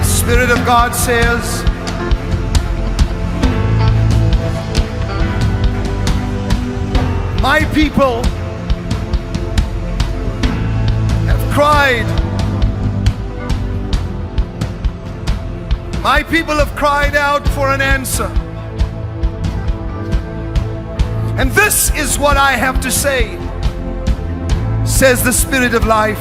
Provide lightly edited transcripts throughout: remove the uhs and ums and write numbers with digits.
Spirit of God says, my people have cried. My people have cried out for an answer. And this is what I have to say, says the Spirit of life.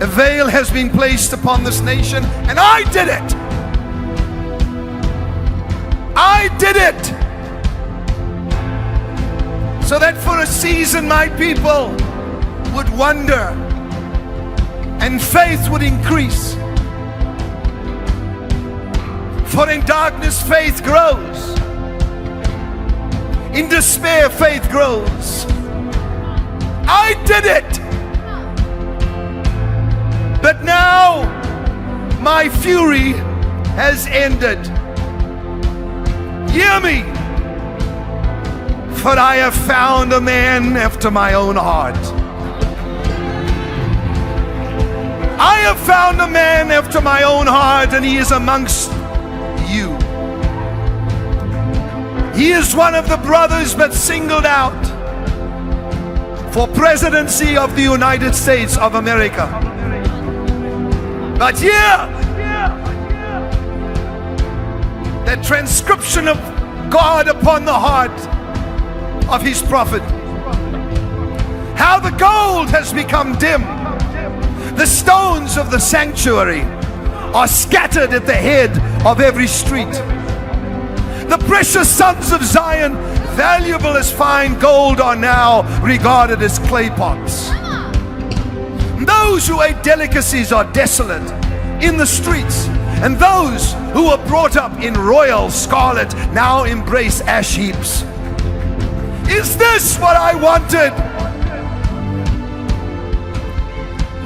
A veil has been placed upon this nation, and I did it. I did it. So that for a season my people would wonder and faith would increase. For in darkness faith grows. In despair faith grows. I did it. But now my fury has ended. Hear me, for I have found a man after my own heart. I have found a man after my own heart, and he is amongst you. He is one of the brothers but singled out for presidency of the United States of America. But here, the transcription of God upon the heart of his prophet. How the gold has become dim. The stones of the sanctuary are scattered at the head of every street. The precious sons of Zion, valuable as fine gold, are now regarded as clay pots. Those who ate delicacies are desolate in the streets, and those who were brought up in royal scarlet now embrace ash heaps. Is this what I wanted?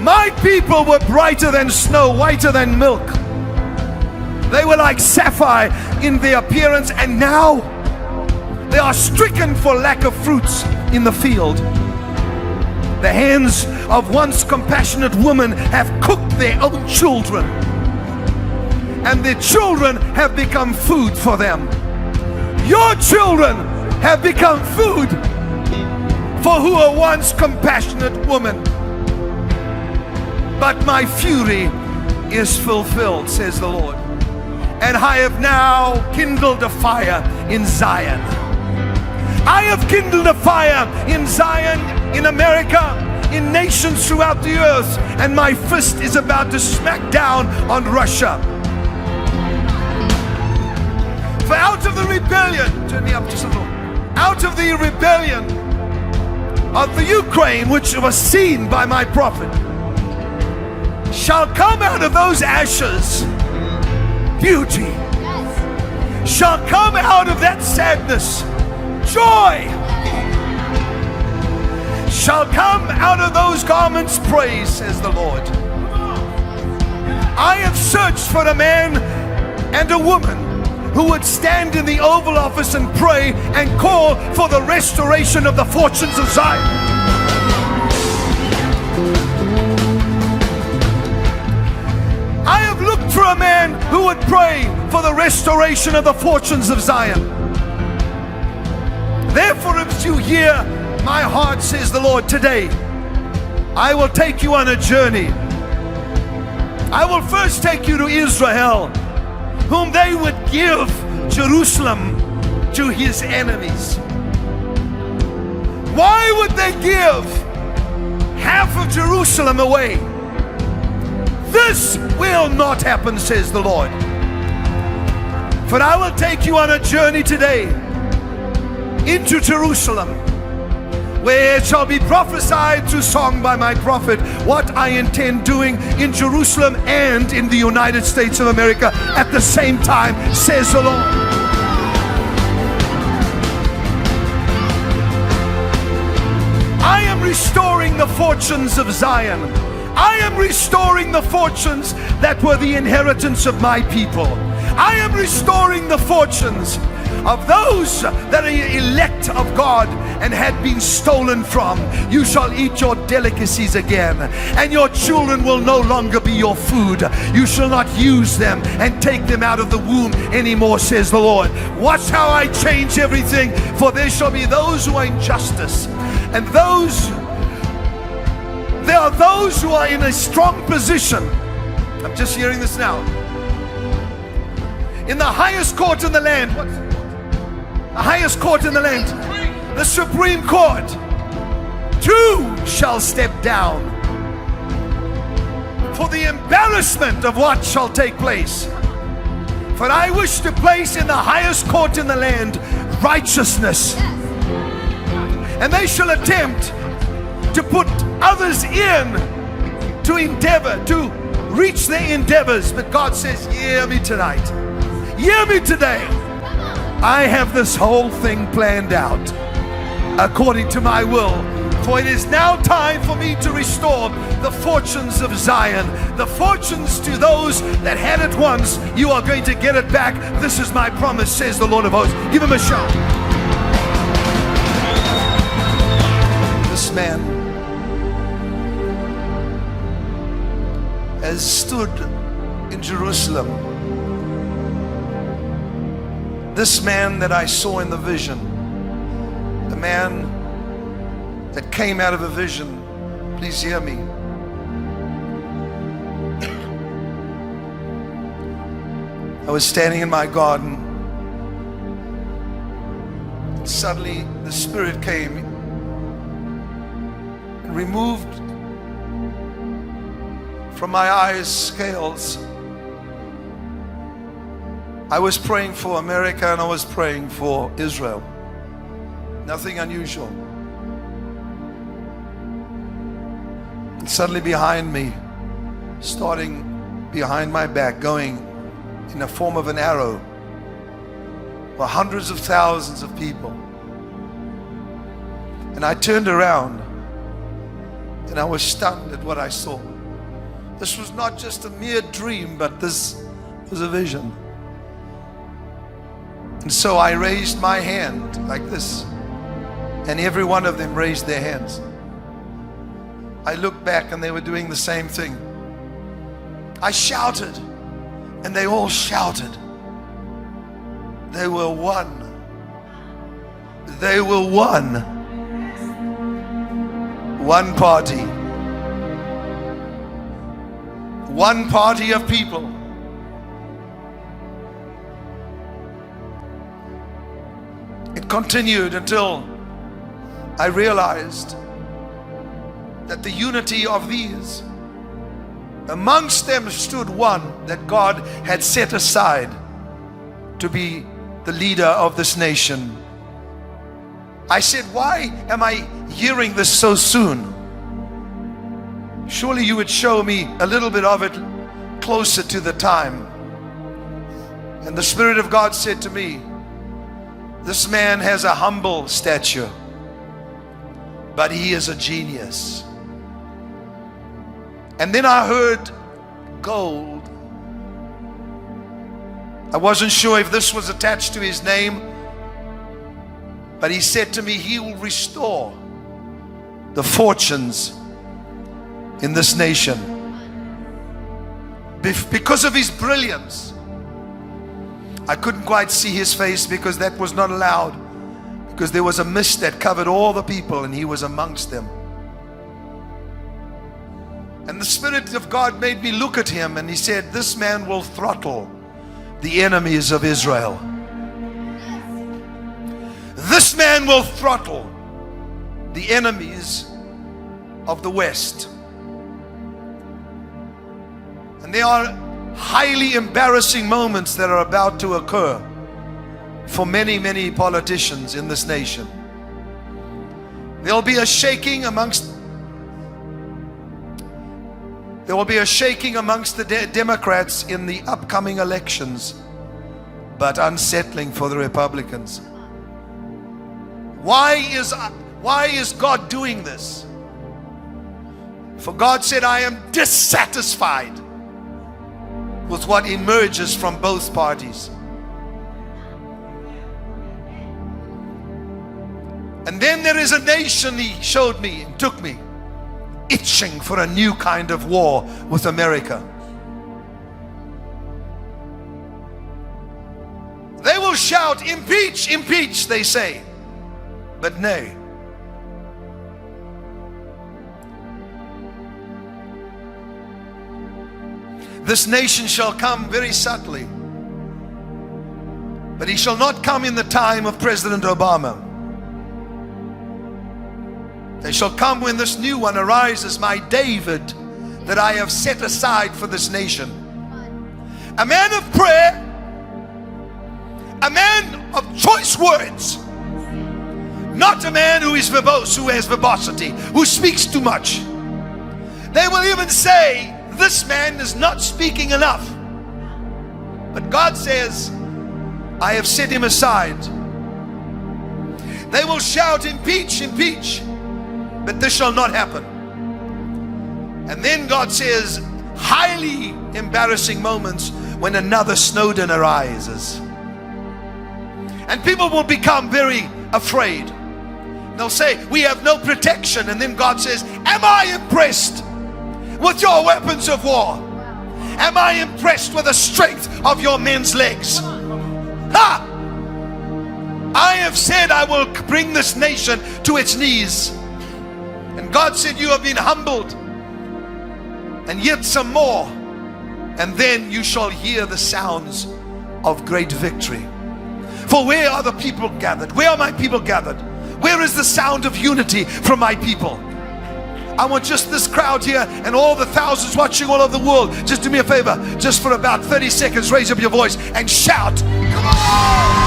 My people were brighter than snow, whiter than milk. They were like sapphire in their appearance, and now they are stricken for lack of fruits in the field. The hands of once compassionate women have cooked their own children, and their children have become food for them. Your children have become food for who were once compassionate women. But my fury is fulfilled, says the Lord, and I have now kindled a fire in Zion. I have kindled a fire in Zion, in America, in nations throughout the earth, and my fist is about to smack down on Russia. For out of the rebellion, turn me up just a little, out of the rebellion of the Ukraine, which was seen by my prophet, shall come out of those ashes beauty. Yes. Shall come out of that sadness joy. Shall come out of those garments praise, says the Lord. I have searched for a man and a woman who would stand in the Oval Office and pray and call for the restoration of the fortunes of Zion. I have looked for a man who would pray for the restoration of the fortunes of Zion. Therefore, if you hear my heart, says the Lord, today I will take you on a journey. I will first take you to Israel, whom they would give Jerusalem to his enemies. Why would they give half of Jerusalem away? This will not happen, says the Lord. For I will take you on a journey today into Jerusalem, where it shall be prophesied through song by my prophet what I intend doing in Jerusalem and in the United States of America at the same time, says the Lord. I restoring the fortunes of Zion. I am restoring the fortunes that were the inheritance of my people. I am restoring the fortunes of those that are elect of God and had been stolen from. You shall eat your delicacies again, and your children will no longer be your food. You shall not use them and take them out of the womb anymore, says the Lord. Watch how I change everything, for there shall be those who are in justice, and there are those who are in a strong position. I'm just hearing this now. In the highest court in the land, the highest court in the land, the Supreme Court, two shall step down for the embarrassment of what shall take place. For I wish to place in the highest court in the land righteousness, and they shall attempt to put others in to endeavor, to reach their endeavors. But God says, hear me tonight. Hear me today. I have this whole thing planned out according to my will. For it is now time for me to restore the fortunes of Zion. The fortunes to those that had it once, you are going to get it back. This is my promise, says the Lord of hosts. Give him a shout. This man has stood in Jerusalem. This man that I saw in the vision, the man that came out of a vision, please hear me. I was standing in my garden, and suddenly the Spirit came and removed from my eyes scales. I was praying for America and I was praying for Israel. Nothing unusual. And suddenly behind me, starting behind my back, going in the form of an arrow, were hundreds of thousands of people. And I turned around and I was stunned at what I saw. This was not just a mere dream, but this was a vision. And so I raised my hand like this, and every one of them raised their hands. I looked back and they were doing the same thing. I shouted, and they all shouted. They were one. They were one. One party. One party of people. It continued until I realized that the unity of these, amongst them stood one that God had set aside to be the leader of this nation. I said, why am I hearing this so soon? Surely you would show me a little bit of it closer to the time. And the Spirit of God said to me, this man has a humble stature, but he is a genius. And then I heard gold. I wasn't sure if this was attached to his name, but he said to me, he will restore the fortunes in this nation because of his brilliance. I couldn't quite see his face because that was not allowed, because there was a mist that covered all the people and he was amongst them. And the Spirit of God made me look at him, and he said, this man will throttle the enemies of Israel. This man will throttle the enemies of the West. And there are highly embarrassing moments that are about to occur for many, many politicians in this nation. There will be a shaking amongst the Democrats in the upcoming elections, but unsettling for the Republicans. Why is God doing this? For God said, I am dissatisfied with what emerges from both parties. And then there is a nation, he showed me and took me, itching for a new kind of war with America. They will shout, impeach, impeach, they say. But nay. This nation shall come very subtly. But he shall not come in the time of President Obama. They shall come when this new one arises, my David, that I have set aside for this nation. A man of prayer, a man of choice words, not a man who is verbose, who has verbosity, who speaks too much. They will even say, this man is not speaking enough. But God says, I have set him aside. They will shout, impeach, impeach. But this shall not happen. And then God says, highly embarrassing moments when another Snowden arises. And people will become very afraid. They'll say, we have no protection. And then God says, am I impressed with your weapons of war? Am I impressed with the strength of your men's legs? Ha! I have said I will bring this nation to its knees. And God said, you have been humbled, and yet some more, and then you shall hear the sounds of great victory. For where are the people gathered? Where are my people gathered? Where is the sound of unity from my people? I want just this crowd here and all the thousands watching all over the world. Just do me a favor, just for about 30 seconds, raise up your voice and shout, come on!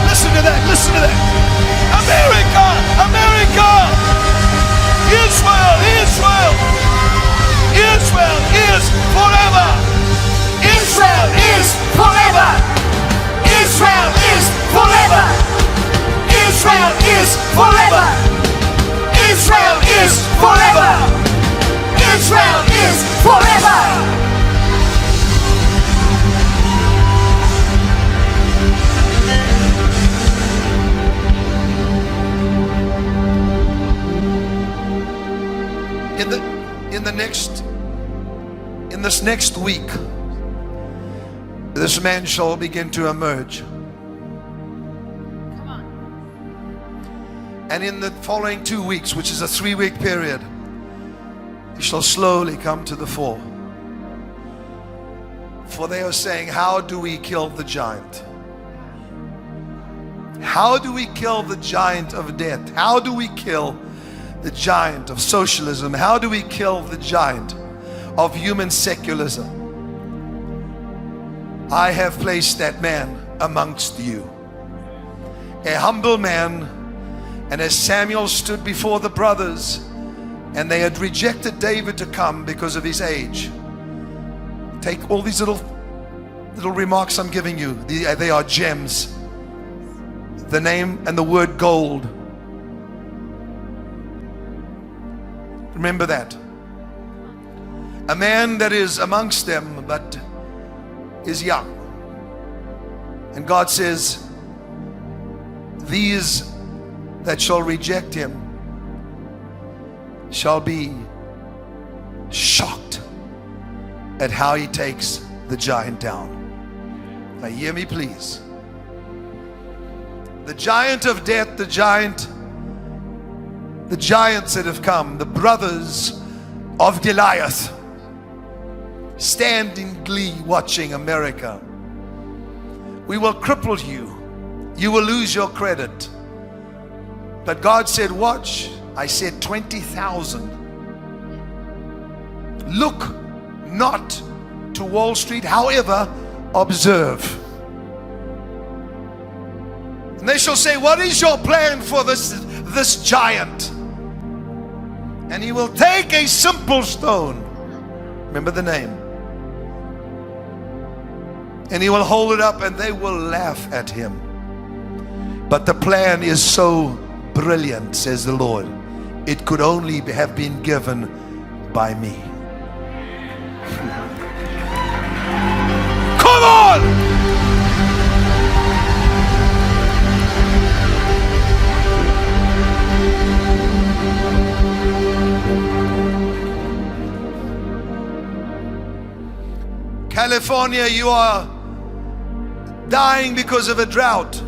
Listen to that. America, America, Israel, Israel, Israel is forever. Israel is forever. Israel is forever. Israel is forever. Israel is forever. Israel is forever. In this next week, this man shall begin to emerge. Come on. And in the following 2 weeks, which is a 3-week period, he shall slowly come to the fore. For they are saying, how do we kill the giant? How do we kill the giant of death? How do we kill the giant of socialism? How do we kill the giant of human secularism? I have placed that man amongst you, a humble man. And as Samuel stood before the brothers, and they had rejected David to come because of his age. Take all these little remarks I'm giving you. They are gems. The name and the word gold. Remember that. A man that is amongst them but is young. And God says, these that shall reject him shall be shocked at how he takes the giant down. Now hear me please. The giant of death, the giants that have come, the brothers of Goliath, stand in glee watching America. We will cripple you. You will lose your credit. But God said, watch. I said 20,000. Look not to Wall Street. However, observe. And they shall say, what is your plan for this giant? And he will take a simple stone. Remember the name. And he will hold it up and they will laugh at him. But the plan is so brilliant, says the Lord. It could only have been given by me. Come on! California, you are dying because of a drought.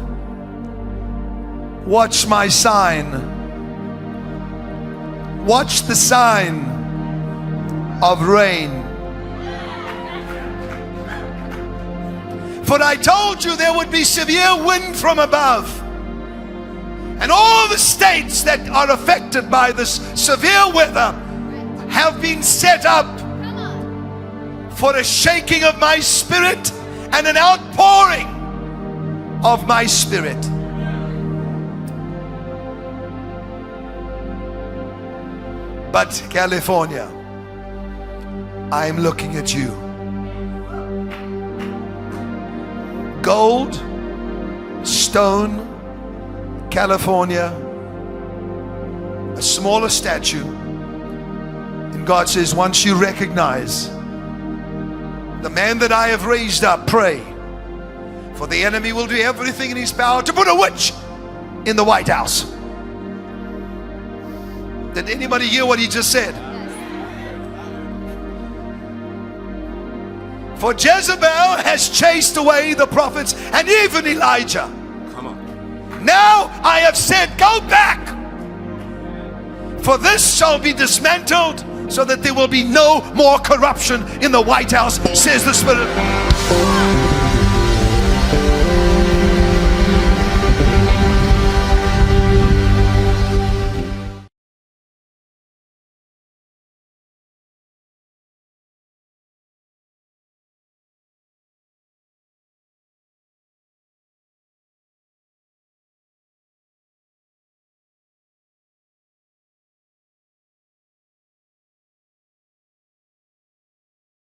Watch my sign. Watch the sign of rain. For I told you there would be severe wind from above. And all the states that are affected by this severe weather have been set up for a shaking of my spirit and an outpouring of my spirit. But California, I am looking at you. Gold, stone, California, a smaller statue. And God says, once you recognize the man that I have raised up, pray. For the enemy will do everything in his power to put a witch in the White House. Did anybody hear what he just said? For Jezebel has chased away the prophets and even Elijah. Come on. Now I have said, go back. For this shall be dismantled, so that there will be no more corruption in the White House, says the Spirit.